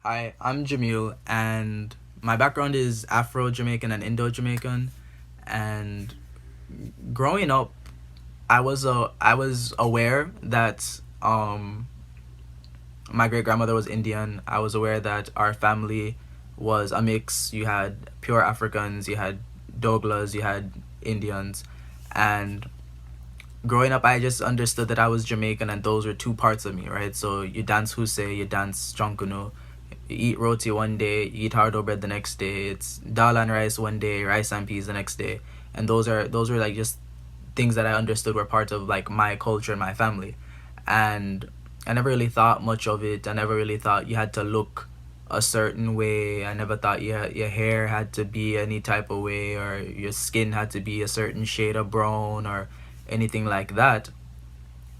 Hi, I'm Djamil, and my background is Afro Jamaican and Indo Jamaican. And growing up, I was aware that my great grandmother was Indian. I was aware that our family was a mix. You had pure Africans, you had Douglas, you had Indians, and growing up, I just understood that I was Jamaican, and those were two parts of me, right? So you dance Huse, you dance Jonkunu, you eat roti one day, you eat hardo bread the next day. It's dal and rice one day, rice and peas the next day, and those are like just things that I understood were part of like my culture and my family, and I never really thought much of it. I never really thought you had to look a certain way. I never thought your hair had to be any type of way, or your skin had to be a certain shade of brown, or anything like that.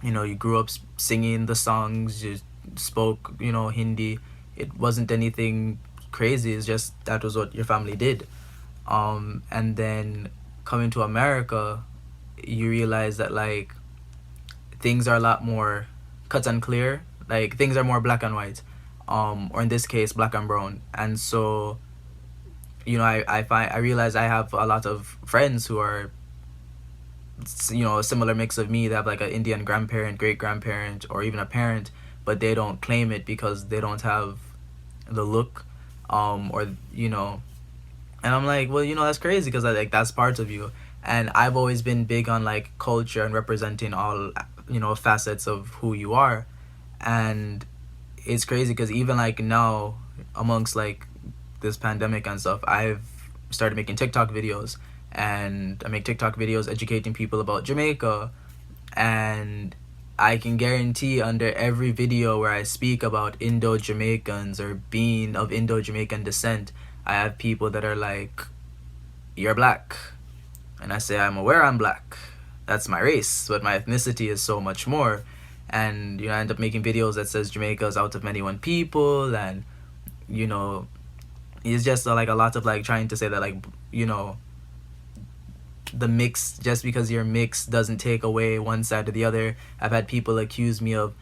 You grew up singing the songs, you spoke, Hindi. It wasn't anything crazy. It's just that was what your family did. And then coming to America, you realize that like things are a lot more cut and clear. Like things are more black and white, or in this case, black and brown. And so, I realize I have a lot of friends who are, a similar mix of me. They have like an Indian grandparent, great grandparent, or even a parent, but they don't claim it because they don't have the look, or and I'm like, well, that's crazy because like that's part of you. And I've always been big on like culture and representing all, facets of who you are. And it's crazy because even like now, amongst like this pandemic and stuff, I've started making TikTok videos, and I make TikTok videos educating people about Jamaica. And I can guarantee under every video where I speak about Indo Jamaicans or being of Indo Jamaican descent, I have people that are like, "You're black," and I say, "I'm aware I'm black. That's my race, but my ethnicity is so much more." And I end up making videos that says Jamaica's out of many one people, and you know it's just like a lot of like trying to say that like the mix, just because you're mixed doesn't take away one side or the other. I've had people accuse me of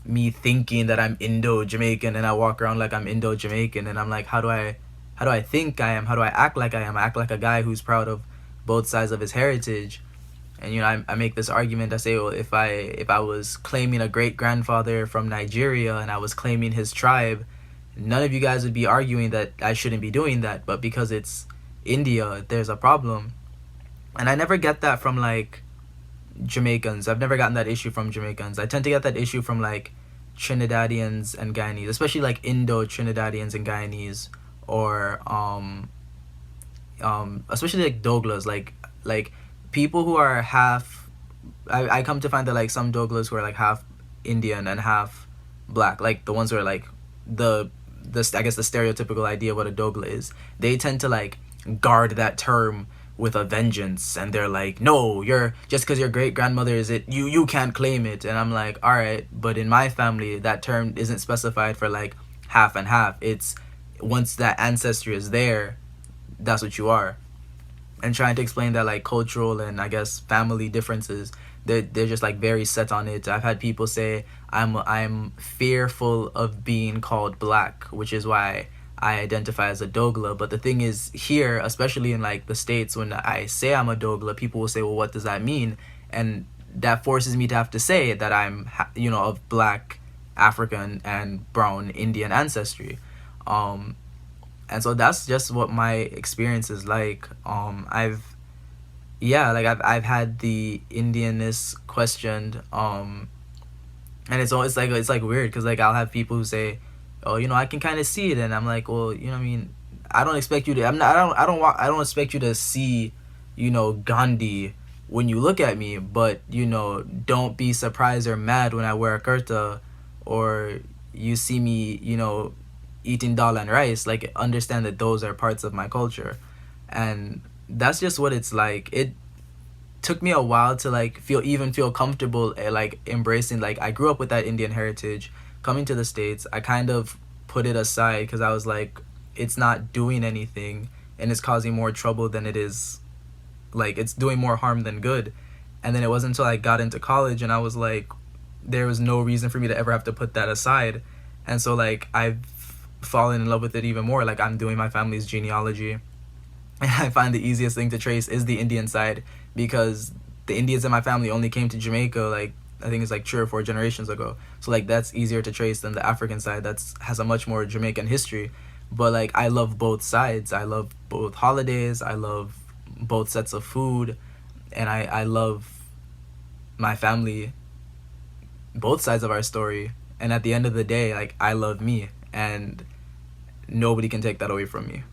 me thinking that I'm Indo Jamaican, and I walk around like I'm Indo Jamaican, and I'm like, how do I think I am? How do I act like I am? I act like a guy who's proud of both sides of his heritage. And I make this argument. I say, well, if I was claiming a great grandfather from Nigeria and I was claiming his tribe, none of you guys would be arguing that I shouldn't be doing that. But because it's India, there's a problem. And I never get that from like Jamaicans. I've never gotten that issue from Jamaicans. I tend to get that issue from like Trinidadians and Guyanese, especially like Indo Trinidadians and Guyanese, or especially like Douglas, like people who are half. I come to find that like some Douglas who are like half Indian and half black, like the ones who are like the I guess the stereotypical idea of what a Dougla is. They tend to like guard that term with a vengeance, and they're like, no, you're just because your great grandmother is it, you can't claim it. And I'm like, all right, but in my family that term isn't specified for like half and half. It's once that ancestry is there, that's what you are. And trying to explain that like cultural and I guess family differences, they're just like very set on it. I've had people say I'm fearful of being called black, which is why I identify as a Dougla. But the thing is, here, especially in like the States, when I say I'm a Dougla, people will say, well, what does that mean? And that forces me to have to say that I'm of black, African, and brown Indian ancestry. um and so that's just what my experience is like. I've Yeah, like I've had the Indianness questioned. And it's like weird because like I'll have people who say, oh, I can kind of see it, and I'm like, well, I mean, I don't expect you to. I'm not. I don't expect you to see, Gandhi when you look at me, but don't be surprised or mad when I wear a kurta, or you see me, eating dal and rice. Like, understand that those are parts of my culture, and that's just what it's like. It took me a while to like feel comfortable, like embracing, like I grew up with that Indian heritage. Coming to the States, I kind of put it aside because I was like, it's not doing anything, and it's causing more trouble than it is, like it's doing more harm than good. And then it wasn't until I got into college and I was like, there was no reason for me to ever have to put that aside. And so like I've fallen in love with it even more. Like, I'm doing my family's genealogy, and I find the easiest thing to trace is the Indian side, because the Indians in my family only came to Jamaica, like, I think it's like 3 or 4 generations ago. So like that's easier to trace than the African side that's has a much more Jamaican history. But like I love both sides. I love both holidays. I love both sets of food, and I love my family, both sides of our story. And at the end of the day, like I love me, and nobody can take that away from me.